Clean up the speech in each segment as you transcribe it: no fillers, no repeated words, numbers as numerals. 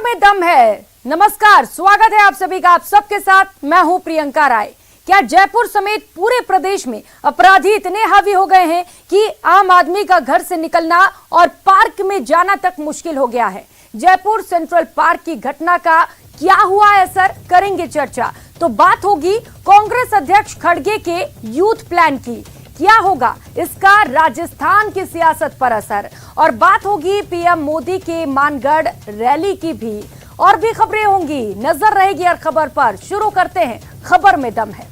में दम है। नमस्कार, स्वागत है आप सभी का। आप सबके साथ मैं हूं प्रियंका राय। क्या जयपुर समेत पूरे प्रदेश में अपराधी इतने हावी हो गए हैं कि आम आदमी का घर से निकलना और पार्क में जाना तक मुश्किल हो गया है। जयपुर सेंट्रल पार्क की घटना का क्या हुआ असर, करेंगे चर्चा। तो बात होगी कांग्रेस अध्यक्ष खड़गे के यूथ प्लान की, क्या होगा इसका राजस्थान की सियासत पर असर, और बात होगी पीएम मोदी के मानगढ़ रैली की भी, और भी खबरें होंगी। नजर रहेगी हर खबर पर। शुरू करते हैं खबर में दम है।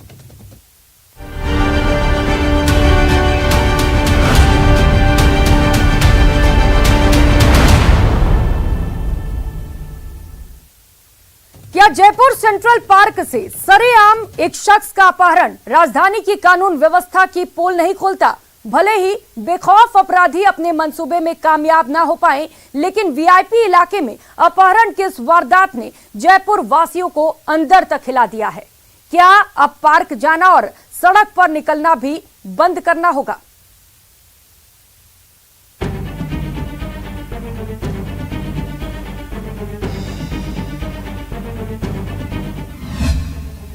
क्या जयपुर सेंट्रल पार्क से सरेआम एक शख्स का अपहरण राजधानी की कानून व्यवस्था की पोल नहीं खोलता? भले ही बेखौफ अपराधी अपने मंसूबे में कामयाब ना हो पाए, लेकिन वीआईपी इलाके में अपहरण की इस वारदात ने जयपुर वासियों को अंदर तक हिला दिया है। क्या अब पार्क जाना और सड़क पर निकलना भी बंद करना होगा?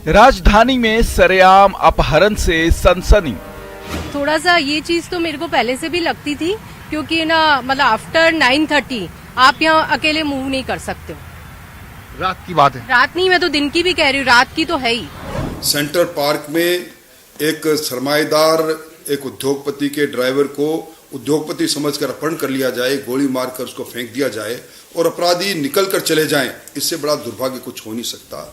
राजधानी में सरेआम अपहरण से सनसनी। थोड़ा सा ये चीज तो मेरे को पहले से भी लगती थी, क्योंकि ना मतलब आफ्टर 9:30 आप यहाँ अकेले मूव नहीं कर सकते हो। रात की बात है, रात नहीं, मैं तो दिन की भी कह रही हूँ, रात की तो है ही। सेंट्रल पार्क में एक सरमाएदार, एक उद्योगपति के ड्राइवर को उद्योगपति समझकर अपहरण कर लिया जाए, गोली मारकर उसको फेंक दिया जाए और अपराधी निकल कर चले जाएं, इससे बड़ा दुर्भाग्य कुछ हो नहीं सकता।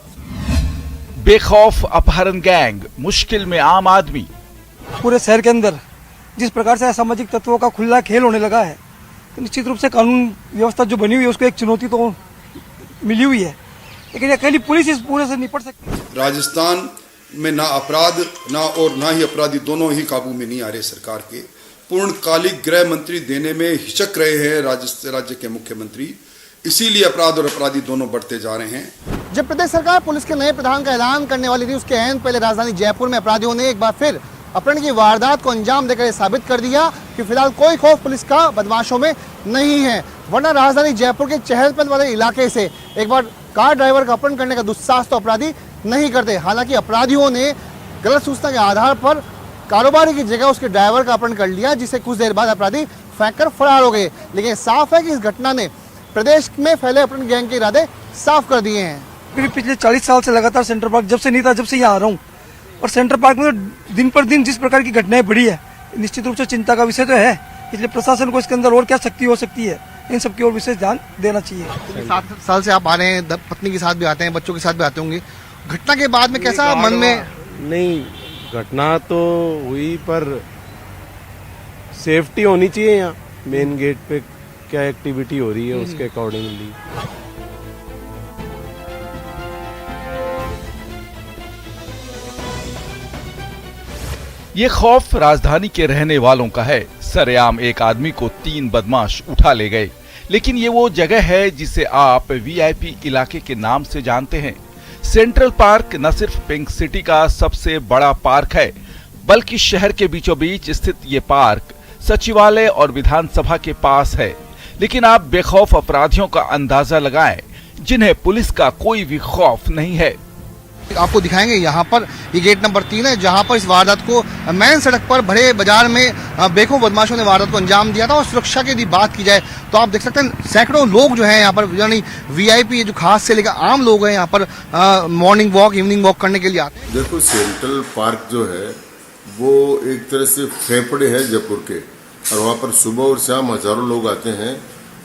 बेखौफ अपहरण गैंग, मुश्किल में आम आदमी। पूरे शहर के अंदर जिस प्रकार से असामाजिक तत्वों का खुला खेल होने लगा है, तो निश्चित रूप से कानून व्यवस्था जो बनी हुई है उसको एक चुनौती तो मिली हुई है, लेकिन अकेली पुलिस इस पूरे से निपट सकती। राजस्थान में ना अपराध ना ही अपराधी दोनों ही काबू में नहीं आ रहे। सरकार के पूर्णकालिक गृह मंत्री देने में हिचक रहे हैं राज्य के मुख्यमंत्री, इसीलिए अपराध और अपराधी दोनों बढ़ते जा रहे हैं। जब प्रदेश सरकार पुलिस के नए प्रधान का ऐलान करने वाली थी, उसके एन पहले राजधानी जयपुर में अपराधियों ने एक बार फिर अपहरण की वारदात को अंजाम देकर साबित कर दिया कि फिलहाल कोई खौफ पुलिस का बदमाशों में नहीं है। वरना राजधानी जयपुर के चहल पहल वाले इलाके से एक बार कार ड्राइवर का अपहरण करने का दुस्साहस तो अपराधी नहीं करते। हालांकि अपराधियों ने गलत सूचना के आधार पर कारोबारी की जगह उसके ड्राइवर का अपहरण कर लिया, जिसे कुछ देर बाद अपराधी फेंक कर फरार हो गए। लेकिन साफ है कि इस घटना ने प्रदेश में फैले अपहरण गैंग के इरादे साफ कर दिए हैं। पिछले 40 साल से लगातार सेंट्रल पार्क जब से नहीं था, जब से यहाँ आ रहा हूँ, और सेंट्रल पार्क में दिन पर दिन जिस प्रकार की घटनाएं बढ़ी है, निश्चित रूप से चिंता का विषय तो है। इसलिए प्रशासन को इसके अंदर और क्या शक्ति हो सकती है, इन सब की ओर विशेष ध्यान देना चाहिए। 7 साल से आप आ रहे हैं, पत्नी के साथ भी आते हैं, बच्चों के साथ भी आते होंगे। घटना के बाद में कैसा मन में? नहीं, घटना तो हुई, पर सेफ्टी होनी चाहिए। यहाँ मेन गेट पे क्या एक्टिविटी हो रही है उसके अकॉर्डिंगली। ये खौफ राजधानी के रहने वालों का है। सरेआम एक आदमी को 3 बदमाश उठा ले गए, लेकिन ये वो जगह है जिसे आप वीआईपी इलाके के नाम से जानते हैं। सेंट्रल पार्क न सिर्फ पिंक सिटी का सबसे बड़ा पार्क है, बल्कि शहर के बीचों बीच स्थित ये पार्क सचिवालय और विधानसभा के पास है। लेकिन आप बेखौफ अपराधियों का अंदाजा लगाएं, जिन्हें पुलिस का कोई भी खौफ नहीं है। आपको दिखाएंगे यहाँ पर, ये गेट नंबर 3 है, जहाँ पर इस वारदात को मेन सड़क पर भरे बाजार में बेखौफ बदमाशों ने वारदात को अंजाम दिया था। और सुरक्षा की यदि बात की जाए तो आप देख सकते हैं सैकड़ों लोग जो हैं यहाँ पर, यानी वीआईपी जो खास से लेकर आम लोग हैं यहाँ पर मॉर्निंग वॉक, इवनिंग वॉक करने के लिए आते हैं। देखो, सेंट्रल पार्क जो है वो एक तरह से फेफड़े है जयपुर के, और वहाँ पर सुबह और शाम हजारों लोग आते हैं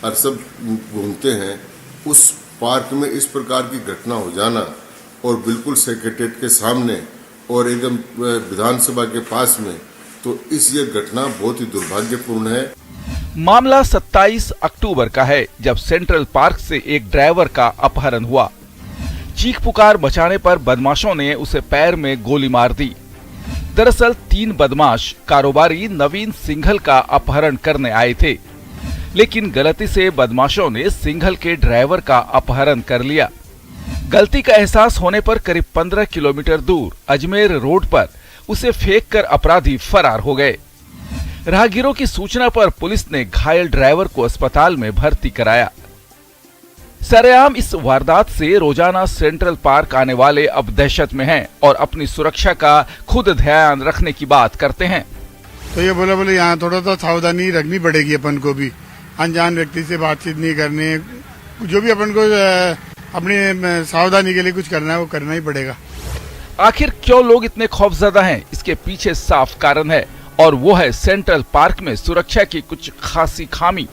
और सब घूमते हैं। उस पार्क में इस प्रकार की घटना हो जाना, और बिल्कुल सेक्रेटेरिएट के सामने और एकदम विधानसभा के पास में, तो ये घटना बहुत ही दुर्भाग्यपूर्ण है। मामला 27 अक्टूबर का है, जब सेंट्रल पार्क से एक ड्राइवर का अपहरण हुआ। चीख पुकार मचाने पर बदमाशों ने उसे पैर में गोली मार दी। दरअसल 3 बदमाश कारोबारी नवीन सिंघल का अपहरण करने आए थे, लेकिन गलती से बदमाशों ने सिंघल के ड्राइवर का अपहरण कर लिया। गलती का एहसास होने पर करीब 15 किलोमीटर दूर अजमेर रोड पर उसे फेंककर अपराधी फरार हो गए। राहगीरों की सूचना पर पुलिस ने घायल ड्राइवर को अस्पताल में भर्ती कराया। सरेआम इस वारदात से रोजाना सेंट्रल पार्क आने वाले अब दहशत में हैं और अपनी सुरक्षा का खुद ध्यान रखने की बात करते हैं। तो ये बोले यहाँ थोड़ा तो सावधानी रखनी पड़ेगी अपन को भी, अनजान व्यक्ति से बातचीत नहीं करनी, जो भी अपन को अपनी सावधानी के लिए कुछ करना है वो करना ही पड़ेगा। आखिर क्यों लोग इतने खौफजदा हैं, इसके पीछे साफ कारण है और वो है सेंट्रल पार्क में सुरक्षा की कुछ खासी खामी।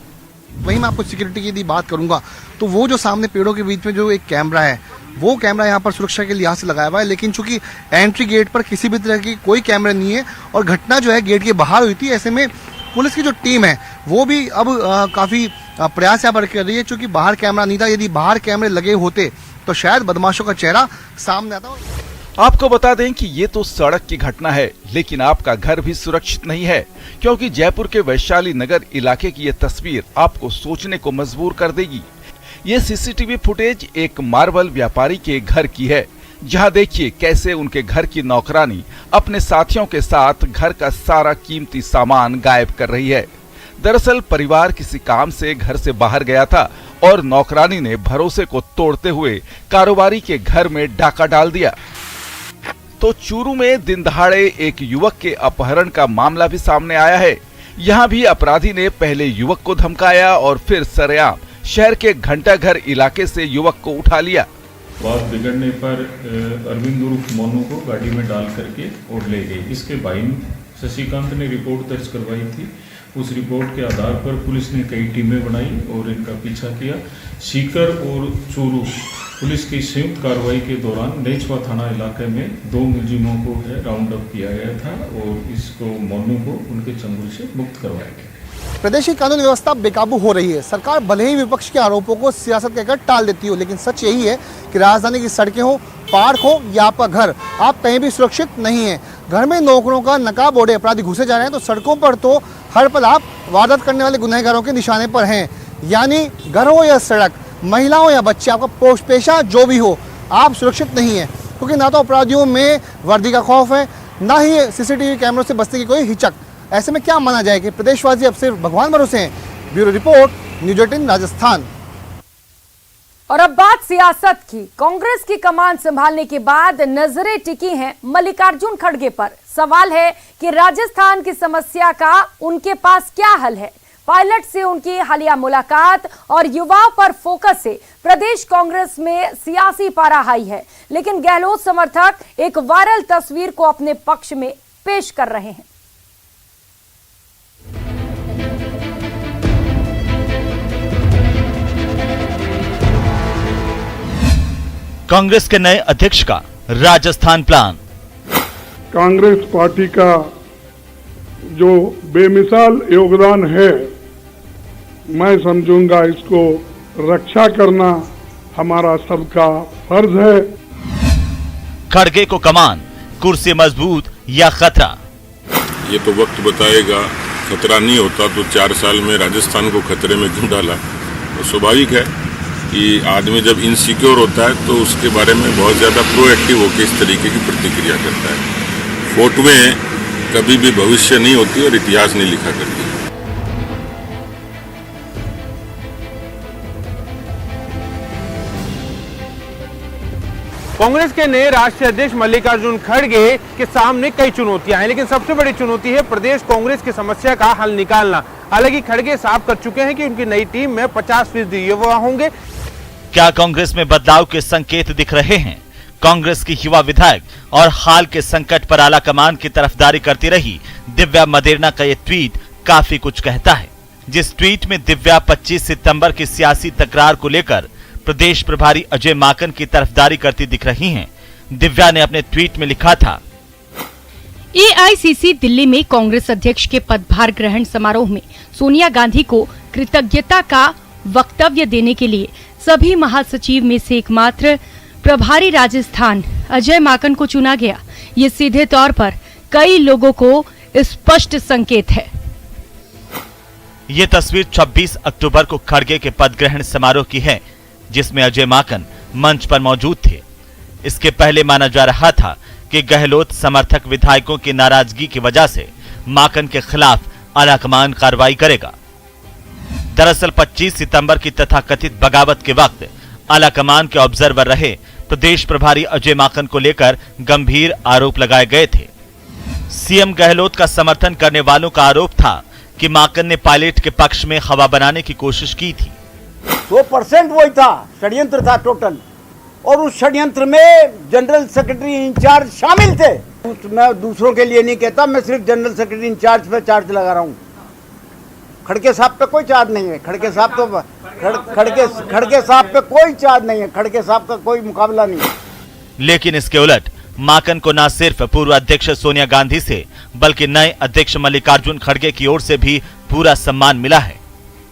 वहीं मैं आपको सिक्योरिटी की यदि बात करूंगा तो वो जो सामने पेड़ों के बीच में जो एक कैमरा है, वो कैमरा यहाँ पर सुरक्षा के लिहाज से लगाया हुआ है, लेकिन चूंकि एंट्री गेट पर किसी भी तरह की कोई कैमरा नहीं है और घटना जो है गेट के बाहर हुई थी, ऐसे में पुलिस की जो टीम है वो भी अब काफी प्रयास यहाँ पर कर रही है, चूंकि बाहर कैमरा नहीं था। यदि बाहर कैमरे लगे होते तो शायद बदमाशों का चेहरा सामने आता। आपको बता दें कि ये तो सड़क की घटना है, लेकिन आपका घर भी सुरक्षित नहीं है, क्योंकि जयपुर के वैशाली नगर इलाके की ये तस्वीर आपको सोचने को मजबूर कर देगी। ये सीसीटीवी फुटेज एक मार्बल व्यापारी के घर की है, जहां देखिए कैसे उनके घर की नौकरानी अपने साथियों के साथ घर का सारा कीमती सामान गायब कर रही है। दरअसल परिवार किसी काम से घर से बाहर गया था और नौकरानी ने भरोसे को तोड़ते हुए कारोबारी के घर में डाका डाल दिया। तो चूरू में दिन दहाड़े एक युवक के अपहरण का मामला भी सामने आया है। यहाँ भी अपराधी ने पहले युवक को धमकाया और फिर सरेआम शहर के घंटाघर इलाके से युवक को उठा लिया। बात बिगड़ने पर अरविंद उर्फ मोनू को गाड़ी में डाल करके और ले गए। इसके भाई शशिकांत ने रिपोर्ट दर्ज करवाई थी। उस रिपोर्ट के आधार पर पुलिस ने कई टीमें बनाई और इनका पीछा किया। सीकर और चूरू पुलिस की संयुक्त कार्रवाई के दौरान नेचवा थाना इलाके में 2 मुलजिमों को राउंड अप किया गया था और इसको मोनू को उनके चंगुल से मुक्त करवाया गया। प्रदेश की कानून व्यवस्था बेकाबू हो रही है। सरकार भले ही विपक्ष के आरोपों को सियासत कहकर टाल देती हो, लेकिन सच यही है कि राजधानी की सड़कें हो, पार्क हो या आपका घर, आप कहीं भी सुरक्षित नहीं है। घर में नौकरों का नकाब ओढ़े अपराधी घुसे जा रहे हैं तो सड़कों पर तो हर पल आप वारदात करने वाले गुनहगारों के निशाने पर हैं। यानी घर हो या सड़क, महिला हो या बच्चे, आपका पेशा जो भी हो, आप सुरक्षित नहीं है, क्योंकि ना तो अपराधियों में वर्दी का खौफ है, ना ही सीसीटीवी कैमरों से बचने की कोई हिचक। ऐसे में क्या माना जाए कि प्रदेशवासी अब सिर्फ भगवान भरोसे हैं। Bureau report, news 18 Rajasthan. और अब बात सियासत की। कांग्रेस की कमान संभालने के बाद नजरें टिकी हैं मल्लिकार्जुन खड़गे पर। सवाल है कि राजस्थान की समस्या का उनके पास क्या हल है। पायलट से उनकी हालिया मुलाकात और युवाओं पर फोकस से प्रदेश कांग्रेस में सियासी पारा हाई है, लेकिन गहलोत समर्थक एक वायरल तस्वीर को अपने पक्ष में पेश कर रहे हैं। कांग्रेस के नए अध्यक्ष का राजस्थान प्लान। कांग्रेस पार्टी का जो बेमिसाल योगदान है, मैं समझूंगा इसको रक्षा करना हमारा सबका फर्ज है। खड़गे को कमान, कुर्सी मजबूत या खतरा? ये तो वक्त बताएगा। खतरा नहीं होता तो 4 साल में राजस्थान को खतरे में क्यों डाला। तो स्वाभाविक है कि आदमी जब इनसिक्योर होता है तो उसके बारे में बहुत ज़्यादा प्रोएक्टिव होकर इस तरीके की प्रतिक्रिया करता है। फोटोएं कभी भी भविष्य नहीं होती और इतिहास नहीं लिखा करती। कांग्रेस के नए राष्ट्रीय अध्यक्ष मल्लिकार्जुन खड़गे के सामने कई चुनौतियां हैं, लेकिन सबसे बड़ी चुनौती है प्रदेश कांग्रेस की समस्या का हल निकालना। हालांकि खड़गे साफ कर चुके हैं कि उनकी नई टीम में 50% युवा होंगे। क्या कांग्रेस में बदलाव के संकेत दिख रहे हैं? कांग्रेस की युवा विधायक और हाल के संकट पर आला कमान की तरफदारी करती रही दिव्या मदेरना का ये ट्वीट काफी कुछ कहता है। जिस ट्वीट में दिव्या 25 सितंबर की सियासी तकरार को लेकर प्रदेश प्रभारी अजय माकन की तरफदारी करती दिख रही हैं। दिव्या ने अपने ट्वीट में लिखा था, एआईसीसी दिल्ली में कांग्रेस अध्यक्ष के पदभार ग्रहण समारोह में सोनिया गांधी को कृतज्ञता का वक्तव्य देने के लिए सभी महासचिव में से एकमात्र प्रभारी राजस्थान अजय माकन को चुना गया। ये सीधे तौर पर कई लोगों को स्पष्ट संकेत है। ये तस्वीर 26 अक्टूबर को खड़गे के पद ग्रहण समारोह की है, जिसमें अजय माकन मंच पर मौजूद थे। इसके पहले माना जा रहा था कि गहलोत समर्थक विधायकों की नाराजगी की वजह से माकन के खिलाफ आलाकमान कार्रवाई करेगा। दरअसल 25 सितंबर की तथाकथित बगावत के वक्त आलाकमान के ऑब्जर्वर रहे प्रदेश प्रभारी अजय माकन को लेकर गंभीर आरोप लगाए गए थे। सीएम गहलोत का समर्थन करने वालों का आरोप था कि माकन ने पायलट के पक्ष में हवा बनाने की कोशिश की थी। 100% वही था, षड्यंत्र था टोटल, और उस षड्यंत्र में जनरल सेक्रेटरी इंचार्ज शामिल थे। मैं दूसरों के लिए नहीं कहता, मैं सिर्फ जनरल सेक्रेटरी इंचार्ज पे चार्ज लगा रहा हूँ। खड़गे साहब पे कोई चार्ज नहीं है। खड़गे साहब पे कोई चार्ज नहीं है। खड़गे साहब का कोई मुकाबला नहीं है। लेकिन इसके उलट माकन को न सिर्फ पूर्व अध्यक्ष सोनिया गांधी से बल्कि नए अध्यक्ष मल्लिकार्जुन खड़गे की ओर से भी पूरा सम्मान मिला है।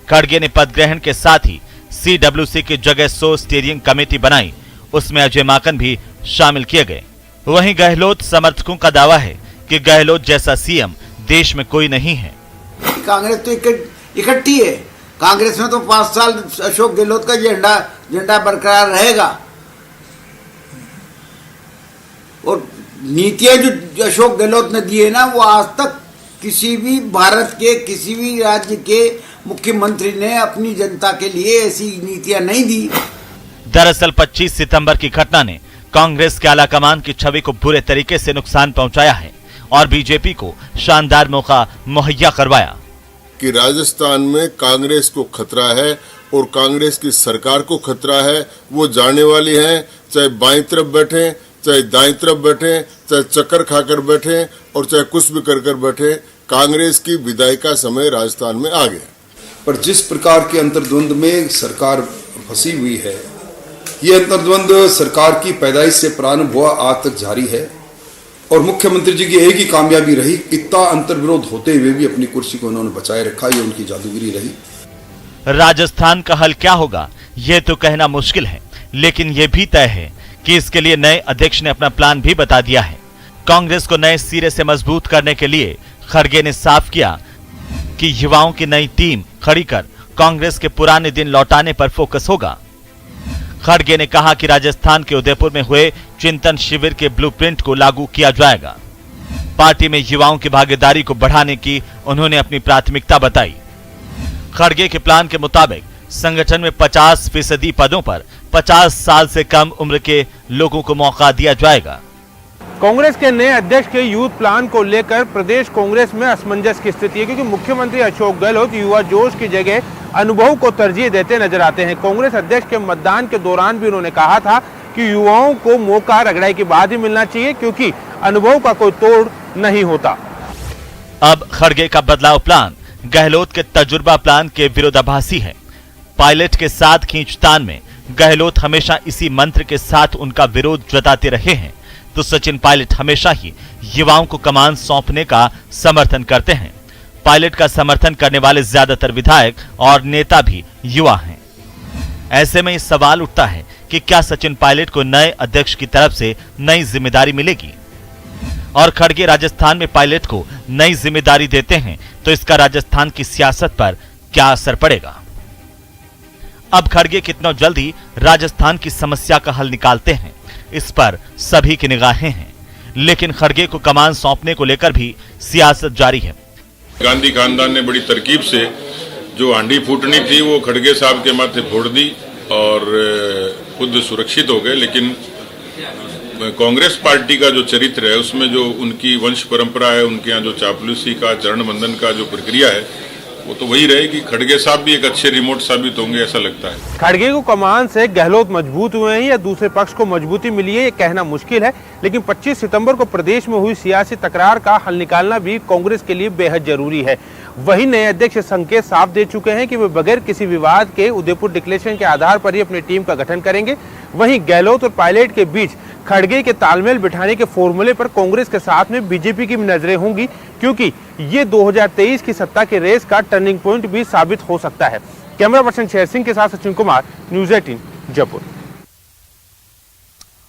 खड़गे ने पद ग्रहण के साथ ही CWC की जगह 100 स्टीयरिंग कमेटी बनाई, उसमें अजय माकन भी शामिल किए गए। वहीं गहलोत समर्थकों का दावा है कि गहलोत जैसा सीएम देश में कोई नहीं है। कांग्रेस तो इकट्ठी है। कांग्रेस में तो 5 साल अशोक गहलोत का झंडा बरकरार रहेगा, और नीतियां जो अशोक गहलोत ने दी है ना, वो आज तक किसी भी भारत के किसी भी राज्य के मुख्यमंत्री ने अपनी जनता के लिए ऐसी नीतियां नहीं दी। दरअसल 25 सितंबर की घटना ने कांग्रेस के आलाकमान की छवि को बुरे तरीके से नुकसान पहुंचाया है और बीजेपी को शानदार मौका मुहैया करवाया कि राजस्थान में कांग्रेस को खतरा है और कांग्रेस की सरकार को खतरा है। वो जाने वाली है, चाहे बाईं तरफ बैठे, चाहे दाईं तरफ बैठे, चाहे चक्कर खाकर बैठे और चाहे कुछ भी कर बैठे, कांग्रेस की विदाई का समय राजस्थान में आ गया। पर जिस प्रकार के अंतर्द्वंद में सरकार फंसी हुई है, ये अंतर्द्वंद सरकार की पैदाइश से प्रारंभ हुआ आज तक जारी है, और मुख्यमंत्री जी की एक ही कामयाबी रही, इतना अंतर्विरोध होते हुए भी अपनी कुर्सी को उन्होंने बचाए रखा। ये उनकी जादूगिरी रही। राजस्थान का हल क्या होगा ये तो कहना मुश्किल है, लेकिन ये भी तय है कि इसके लिए नए अध्यक्ष ने अपना प्लान भी बता दिया है। कांग्रेस को नए सिरे से मजबूत करने के लिए खड़गे ने साफ किया कि युवाओं की नई टीम खड़ी कर कांग्रेस के पुराने दिन लौटाने पर फोकस होगा। खड़गे ने कहा कि राजस्थान के उदयपुर में हुए चिंतन शिविर के ब्लूप्रिंट को लागू किया जाएगा। पार्टी में युवाओं की भागीदारी को बढ़ाने की उन्होंने अपनी प्राथमिकता बताई। खड़गे के प्लान के मुताबिक संगठन में 50% पदों पर 50 साल से कम उम्र के लोगों को मौका दिया जाएगा। कांग्रेस के नए अध्यक्ष के यूथ प्लान को लेकर प्रदेश कांग्रेस में असमंजस की स्थिति है, क्योंकि मुख्यमंत्री अशोक गहलोत युवा जोश की जगह अनुभव को तरजीह देते नजर आते हैं। कांग्रेस अध्यक्ष के मतदान के दौरान भी उन्होंने कहा था कि युवाओं को मौका रगड़ाई के बाद ही मिलना चाहिए, क्योंकि अनुभव का कोई तोड़ नहीं होता। अब खड़गे का बदलाव प्लान गहलोत के तजुर्बा प्लान के विरोधाभासी है। पायलट के साथ खींचतान में गहलोत हमेशा इसी मंत्र के साथ उनका विरोध जताते रहे हैं, तो सचिन पायलट हमेशा ही युवाओं को कमान सौंपने का समर्थन करते हैं। पायलट का समर्थन करने वाले ज्यादातर विधायक और नेता भी युवा हैं। ऐसे में इस सवाल उठता है कि क्या सचिन पायलट को नए अध्यक्ष की तरफ से नई जिम्मेदारी मिलेगी, और खड़गे राजस्थान में पायलट को नई जिम्मेदारी देते हैं तो इसका राजस्थान की सियासत पर क्या असर पड़ेगा। अब खड़गे कितना जल्दी राजस्थान की समस्या का हल निकालते हैं, इस पर सभी की निगाहें हैं, लेकिन खड़गे को कमान सौंपने को लेकर भी सियासत जारी है। गांधी खानदान ने बड़ी तरकीब से जो हांडी फूटनी थी वो खड़गे साहब के माथे फोड़ दी और खुद सुरक्षित हो गए, लेकिन कांग्रेस पार्टी का जो चरित्र है उसमें जो उनकी वंश परंपरा है, उनके यहाँ जो चापलूसी का चरण बंधन का जो प्रक्रिया है वो तो वही रहेगी। खड़गे साहब भी एक अच्छे रिमोट साबित होंगे ऐसा लगता है। खड़गे को कमान से गहलोत मजबूत हुए हैं या दूसरे पक्ष को मजबूती मिली है ये कहना मुश्किल है, लेकिन 25 सितंबर को प्रदेश में हुई सियासी तकरार का हल निकालना भी कांग्रेस के लिए बेहद जरूरी है। वही नए अध्यक्ष संकेत साफ दे चुके हैं कि वे बगैर किसी विवाद के उदयपुर डिक्लेरेशन के आधार पर ही अपनी टीम का गठन करेंगे। वहीं गहलोत और पायलट के बीच खड़गे के तालमेल बिठाने के फॉर्मूले पर कांग्रेस के साथ में बीजेपी की नजरें होंगी, क्योंकि ये 2023 की सत्ता के रेस का टर्निंग पॉइंट भी साबित हो सकता है। कैमरा पर्सन शेर सिंह के साथ सचिन कुमार, न्यूज़ 18 जयपुर।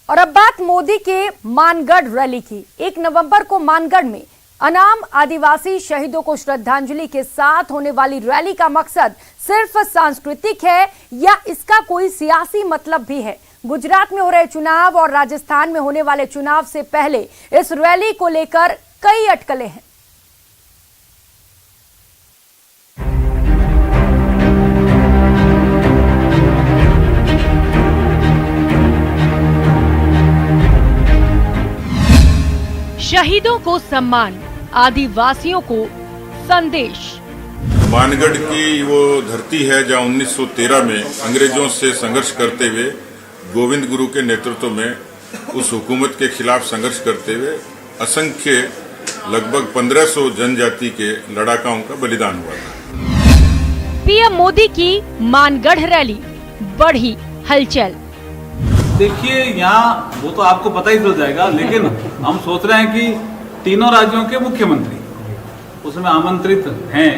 और अब बात मोदी के मानगढ़ रैली की। 1 नवंबर को मानगढ़ में अनाम आदिवासी शहीदों को श्रद्धांजलि के साथ होने वाली रैली का मकसद सिर्फ सांस्कृतिक है या इसका कोई सियासी मतलब भी है? गुजरात में हो रहे चुनाव और राजस्थान में होने वाले चुनाव से पहले इस रैली को लेकर कई अटकलें हैं। शहीदों को सम्मान, आदिवासियों को संदेश। मानगढ़ की वो धरती है जहां 1913 में अंग्रेजों से संघर्ष करते हुए गोविंद गुरु के नेतृत्व में उस हुकूमत के खिलाफ संघर्ष करते हुए असंख्य लगभग 1500 जनजाति के लड़ाकाओं का बलिदान हुआ था। पीएम मोदी की मानगढ़ रैली, बढ़ी हलचल। देखिए यहाँ वो तो आपको पता ही चल जाएगा, लेकिन हम सोच रहे हैं कि तीनों राज्यों के मुख्यमंत्री उसमें आमंत्रित हैं।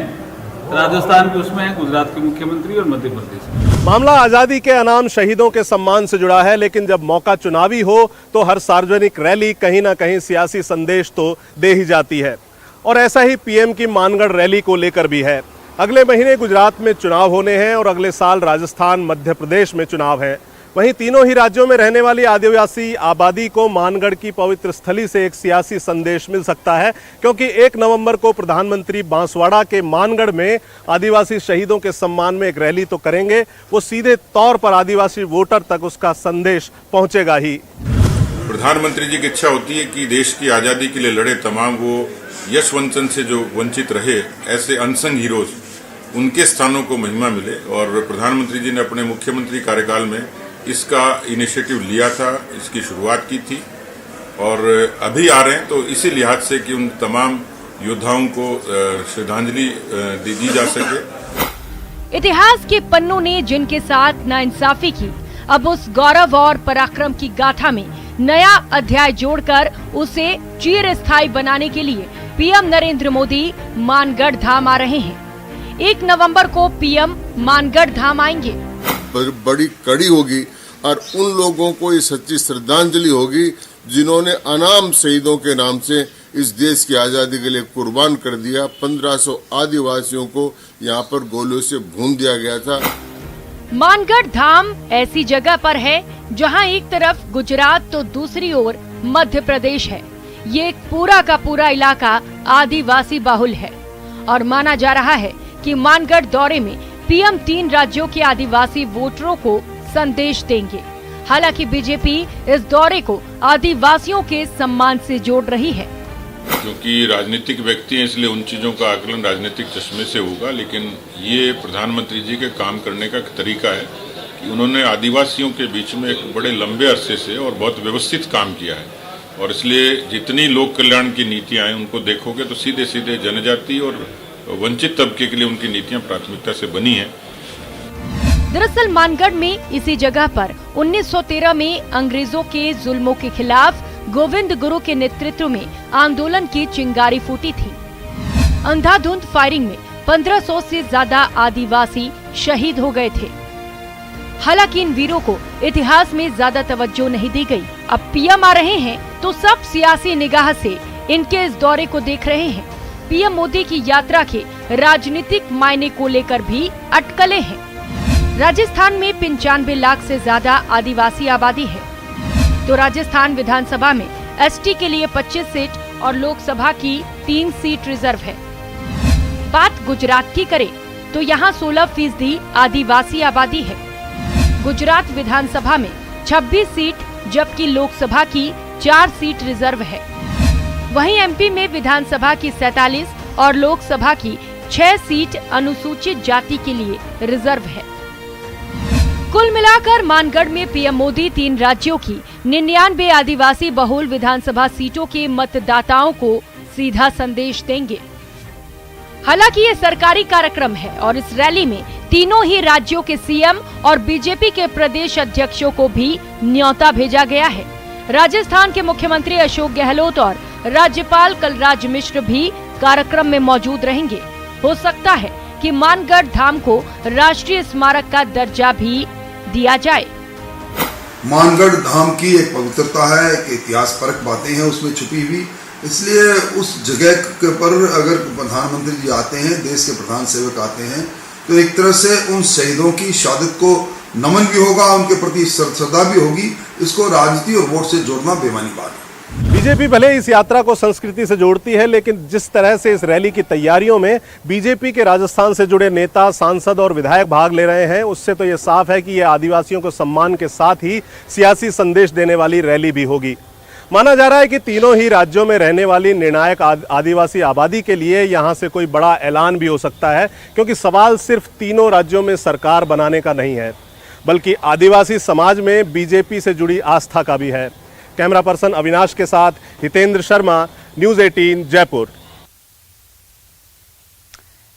राजस्थान भी उसमें है, गुजरात के मुख्यमंत्री और मध्य प्रदेश। मामला आजादी के अनाम शहीदों के सम्मान से जुड़ा है, लेकिन जब मौका चुनावी हो तो हर सार्वजनिक रैली कहीं ना कहीं सियासी संदेश तो दे ही जाती है। और ऐसा ही पीएम की मानगढ़ रैली को लेकर भी है। अगले महीने गुजरात में चुनाव होने हैं और अगले साल राजस्थान, मध्य प्रदेश में चुनाव है। वहीं तीनों ही राज्यों में रहने वाली आदिवासी आबादी को मानगढ़ की पवित्र स्थली से एक सियासी संदेश मिल सकता है, क्योंकि 1 नवंबर को प्रधानमंत्री बांसवाड़ा के मानगढ़ में आदिवासी शहीदों के सम्मान में एक रैली तो करेंगे, वो सीधे तौर पर आदिवासी वोटर तक उसका संदेश पहुंचेगा ही। प्रधानमंत्री जी की इच्छा होती है कि देश की आजादी के लिए लड़े तमाम वो यशवंतन से जो वंचित रहे, ऐसे अनसंग हीरोज, उनके स्थानों को महिमा मिले। और प्रधानमंत्री जी ने अपने मुख्यमंत्री कार्यकाल में इसका इनिशिएटिव लिया था, इसकी शुरुआत की थी और अभी आ रहे हैं, तो इसी लिहाज से कि उन तमाम योद्धाओं को श्रद्धांजलि दी जा सके। इतिहास के पन्नों ने जिनके साथ नाइंसाफी की, अब उस गौरव और पराक्रम की गाथा में नया अध्याय जोड़कर उसे चिरस्थायी बनाने के लिए पीएम नरेंद्र मोदी मानगढ़ धाम आ रहे हैं। 1 नवंबर को पीएम मानगढ़ धाम आएंगे। बड़ी कड़ी होगी और उन लोगों को ये सच्ची श्रद्धांजलि होगी जिन्होंने अनाम शहीदों के नाम से इस देश की आजादी के लिए कुर्बान कर दिया। 1500 आदिवासियों को यहाँ पर गोलियों से भून दिया गया था। मानगढ़ धाम ऐसी जगह पर है जहाँ एक तरफ गुजरात तो दूसरी ओर मध्य प्रदेश है। ये पूरा का पूरा इलाका आदिवासी बाहुल है और माना जा रहा है कि मानगढ़ दौरे में पीएम 3 राज्यों के आदिवासी वोटरों को संदेश देंगे। हालांकि बीजेपी इस दौरे को आदिवासियों के सम्मान से जोड़ रही है। क्योंकि राजनीतिक व्यक्ति हैं, इसलिए उन चीजों का आकलन राजनीतिक चश्मे से होगा, लेकिन ये प्रधानमंत्री जी के काम करने का तरीका है कि उन्होंने आदिवासियों के बीच में एक बड़े लंबे अरसे से और बहुत व्यवस्थित काम किया है। और इसलिए जितनी लोक कल्याण की नीतियां हैं उनको देखोगे तो सीधे सीधे जनजाति और वंचित तबके के लिए उनकी नीतियां प्राथमिकता से बनी है। दरअसल मानगढ़ में इसी जगह पर 1913 में अंग्रेजों के जुल्मों के खिलाफ गोविंद गुरु के नेतृत्व में आंदोलन की चिंगारी फूटी थी। अंधाधुंध फायरिंग में 1500 से ज्यादा आदिवासी शहीद हो गए थे। हालांकि इन वीरों को इतिहास में ज्यादा तवज्जो नहीं दी गई। अब पीएम आ रहे हैं तो सब सियासी निगाह से इनके इस दौरे को देख रहे हैं। पीएम मोदी की यात्रा के राजनीतिक मायने को लेकर भी अटकलें हैं। राजस्थान में 95 लाख से ज्यादा आदिवासी आबादी है, तो राजस्थान विधानसभा में एसटी के लिए 25 सीट और लोकसभा की 3 सीट रिजर्व है। बात गुजरात की करें तो यहाँ 16% आदिवासी आबादी है। गुजरात विधानसभा में 26 सीट जबकि लोकसभा की 4 सीट रिजर्व है। वहीं एमपी में विधानसभा की 47 और लोकसभा की 6 सीट अनुसूचित जाति के लिए रिजर्व है। कुल मिलाकर मानगढ़ में पीएम मोदी 3 राज्यों की 99 आदिवासी बहुल विधानसभा सीटों के मतदाताओं को सीधा संदेश देंगे। हालांकि ये सरकारी कार्यक्रम है और इस रैली में तीनों ही राज्यों के सीएम और बीजेपी के प्रदेश अध्यक्षों को भी न्योता भेजा गया है। राजस्थान के मुख्यमंत्री अशोक गहलोत और राज्यपाल कलराज मिश्र भी कार्यक्रम में मौजूद रहेंगे। हो सकता है कि मानगढ़ धाम को राष्ट्रीय स्मारक का दर्जा भी दिया जाए। मानगढ़ धाम की एक पवित्रता है, एक इतिहास परक बातें हैं उसमें छुपी हुई, इसलिए उस जगह के पर अगर प्रधानमंत्री जी आते हैं, देश के प्रधान सेवक आते हैं, तो एक तरह से उन शहीदों की शहादत को नमन भी होगा, उनके प्रति श्रद्धा भी होगी। इसको राजनीति और वोट से जोड़ना बेमानी बात है। बीजेपी भले इस यात्रा को संस्कृति से जोड़ती है, लेकिन जिस तरह से इस रैली की तैयारियों में बीजेपी के राजस्थान से जुड़े नेता, सांसद और विधायक भाग ले रहे हैं, उससे तो ये साफ है कि ये आदिवासियों को सम्मान के साथ ही सियासी संदेश देने वाली रैली भी होगी। माना जा रहा है कि तीनों ही राज्यों में रहने वाली निर्णायक आदिवासी आबादी के लिए यहां से कोई बड़ा ऐलान भी हो सकता है, क्योंकि सवाल सिर्फ तीनों राज्यों में सरकार बनाने का नहीं है, बल्कि आदिवासी समाज में बीजेपी से जुड़ी आस्था का भी है। कैमरा पर्सन अविनाश के साथ हितेंद्र शर्मा, न्यूज़ 18 जयपुर।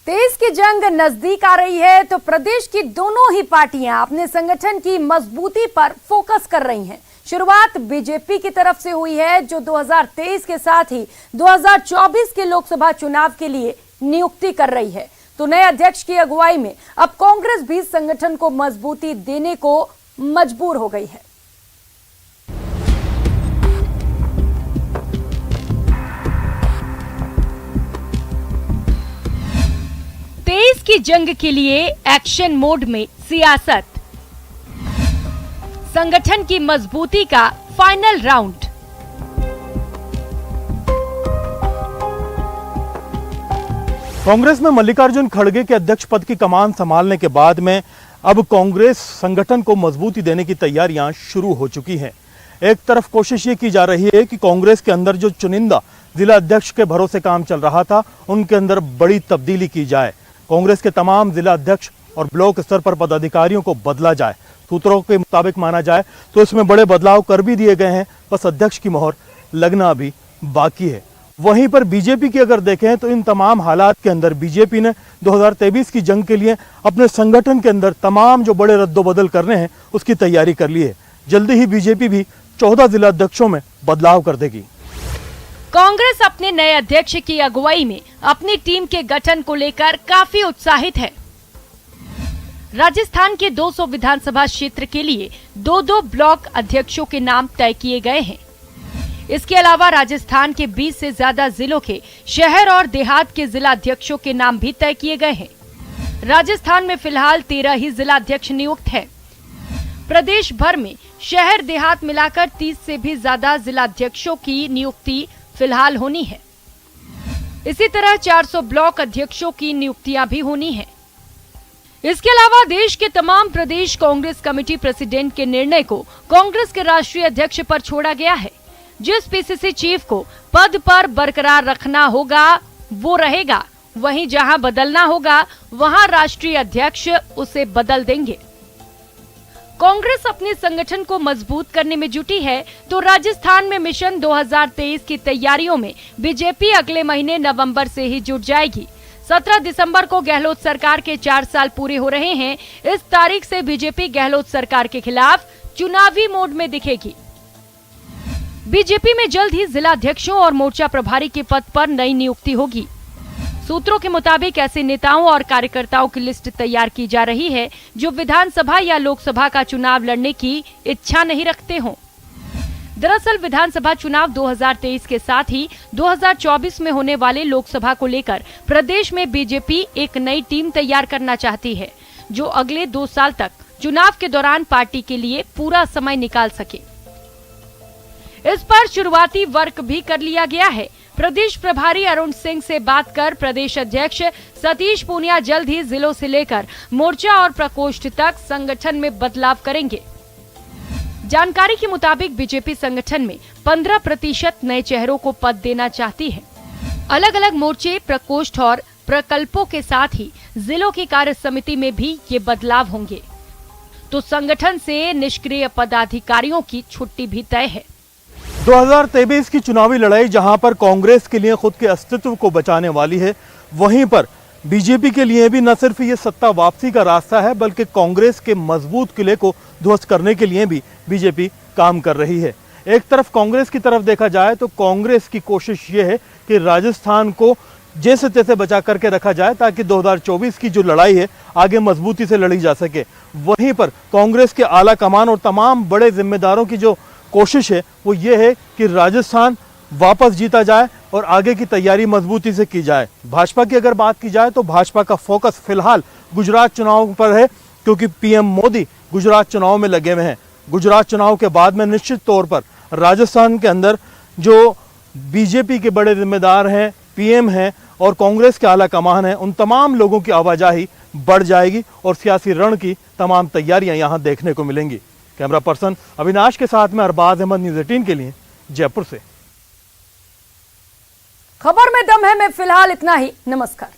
तेज की जंग नजदीक आ रही है तो प्रदेश की दोनों ही पार्टियां अपने संगठन की मजबूती पर फोकस कर रही हैं। शुरुआत बीजेपी की तरफ से हुई है, जो 2023 के साथ ही 2024 के लोकसभा चुनाव के लिए नियुक्ति कर रही है। तो नए अध्यक्ष की अगुवाई में अब कांग्रेस भी संगठन को मजबूती देने को मजबूर हो गई है। तेज की जंग के लिए एक्शन मोड में सियासत, संगठन की मजबूती का फाइनल राउंड। कांग्रेस में मल्लिकार्जुन खड़गे के अध्यक्ष पद की कमान संभालने के बाद में अब कांग्रेस संगठन को मजबूती देने की तैयारियां शुरू हो चुकी हैं। एक तरफ कोशिश ये की जा रही है कि कांग्रेस के अंदर जो चुनिंदा जिला अध्यक्ष के भरोसे काम चल रहा था, उनके अंदर बड़ी तब्दीली की जाए। कांग्रेस के तमाम जिला अध्यक्ष और ब्लॉक स्तर पर पदाधिकारियों को बदला जाए। सूत्रों के मुताबिक माना जाए तो इसमें बड़े बदलाव कर भी दिए गए हैं, बस अध्यक्ष की मोहर लगना अभी बाकी है। वहीं पर बीजेपी की अगर देखें तो इन तमाम हालात के अंदर बीजेपी ने 2023 की जंग के लिए अपने संगठन के अंदर तमाम जो बड़े रद्दोबदल करने हैं उसकी तैयारी कर ली है। जल्दी ही बीजेपी भी 14 जिला अध्यक्षों में बदलाव कर देगी। कांग्रेस अपने नए अध्यक्ष की अगुवाई में अपनी टीम के गठन को लेकर काफी उत्साहित है। राजस्थान के 200 विधानसभा क्षेत्र के लिए 2-2 ब्लॉक अध्यक्षों के नाम तय किए गए हैं। इसके अलावा राजस्थान के 20 से ज्यादा जिलों के शहर और देहात के जिला अध्यक्षों के नाम भी तय किए गए हैं। राजस्थान में फिलहाल 13 ही जिला अध्यक्ष नियुक्त हैं। प्रदेश भर में शहर देहात मिलाकर 30 से भी ज्यादा जिला अध्यक्षों की नियुक्ति फिलहाल होनी है। इसी तरह 400 ब्लॉक अध्यक्षों की नियुक्तियां भी होनी है। इसके अलावा देश के तमाम प्रदेश कांग्रेस कमेटी प्रेसिडेंट के निर्णय को कांग्रेस के राष्ट्रीय अध्यक्ष पर छोड़ा गया है। जिस पीसीसी चीफ को पद पर बरकरार रखना होगा वो रहेगा, वहीं जहां बदलना होगा वहां राष्ट्रीय अध्यक्ष उसे बदल देंगे। कांग्रेस अपने संगठन को मजबूत करने में जुटी है तो राजस्थान में मिशन 2023 की तैयारियों में बीजेपी अगले महीने नवंबर से ही जुट जाएगी। 17 दिसंबर को गहलोत सरकार के 4 साल पूरे हो रहे हैं। इस तारीख से बीजेपी गहलोत सरकार के खिलाफ चुनावी मोड में दिखेगी। बीजेपी में जल्द ही जिला अध्यक्षों और मोर्चा प्रभारी के पद पर नई नियुक्ति होगी। सूत्रों के मुताबिक ऐसे नेताओं और कार्यकर्ताओं की लिस्ट तैयार की जा रही है जो विधानसभा या लोकसभा का चुनाव लड़ने की इच्छा नहीं रखते हों। दरअसल विधानसभा चुनाव 2023 के साथ ही 2024 में होने वाले लोकसभा को लेकर प्रदेश में बीजेपी एक नई टीम तैयार करना चाहती है, जो अगले 2 साल तक चुनाव के दौरान पार्टी के लिए पूरा समय निकाल सके। इस पर शुरुआती वर्क भी कर लिया गया है। प्रदेश प्रभारी अरुण सिंह से बात कर प्रदेश अध्यक्ष सतीश पूनिया जल्द ही जिलों से लेकर मोर्चा और प्रकोष्ठ तक संगठन में बदलाव करेंगे। जानकारी के मुताबिक बीजेपी संगठन में 15% नए चेहरों को पद देना चाहती है। अलग अलग मोर्चे, प्रकोष्ठ और प्रकल्पों के साथ ही जिलों की कार्य समिति में भी ये बदलाव होंगे। तो संगठन से निष्क्रिय पदाधिकारियों की छुट्टी भी तय है। 2023 की चुनावी लड़ाई जहां पर कांग्रेस के लिए खुद के अस्तित्व को बचाने वाली है, वहीं पर बीजेपी के लिए भी न सिर्फ ये सत्ता वापसी का रास्ता है, बल्कि कांग्रेस के मजबूत किले को ध्वस्त करने के लिए भी बीजेपी काम कर रही है। एक तरफ कांग्रेस की तरफ देखा जाए तो कांग्रेस की कोशिश ये है कि राजस्थान को जैसे तैसे बचा करके रखा जाए ताकि 2024 की जो लड़ाई है आगे मजबूती से लड़ी जा सके। वहीं पर कांग्रेस के आला कमान और तमाम बड़े जिम्मेदारों की जो कोशिश है वो ये है कि राजस्थान वापस जीता जाए और आगे की तैयारी मजबूती से की जाए। भाजपा की अगर बात की जाए तो भाजपा का फोकस फिलहाल गुजरात चुनाव पर है, क्योंकि पीएम मोदी गुजरात चुनाव में लगे हुए हैं। गुजरात चुनाव के बाद में निश्चित तौर पर राजस्थान के अंदर जो बीजेपी के बड़े जिम्मेदार हैं, पीएम हैं और कांग्रेस के आला कमान हैं, उन तमाम लोगों की आवाजाही बढ़ जाएगी और सियासी रण की तमाम तैयारियां यहां देखने को मिलेंगी। कैमरा पर्सन अविनाश के साथ में अरबाज अहमद, न्यूज़ 18 के लिए जयपुर से। खबर में दम है में फिलहाल इतना ही। नमस्कार।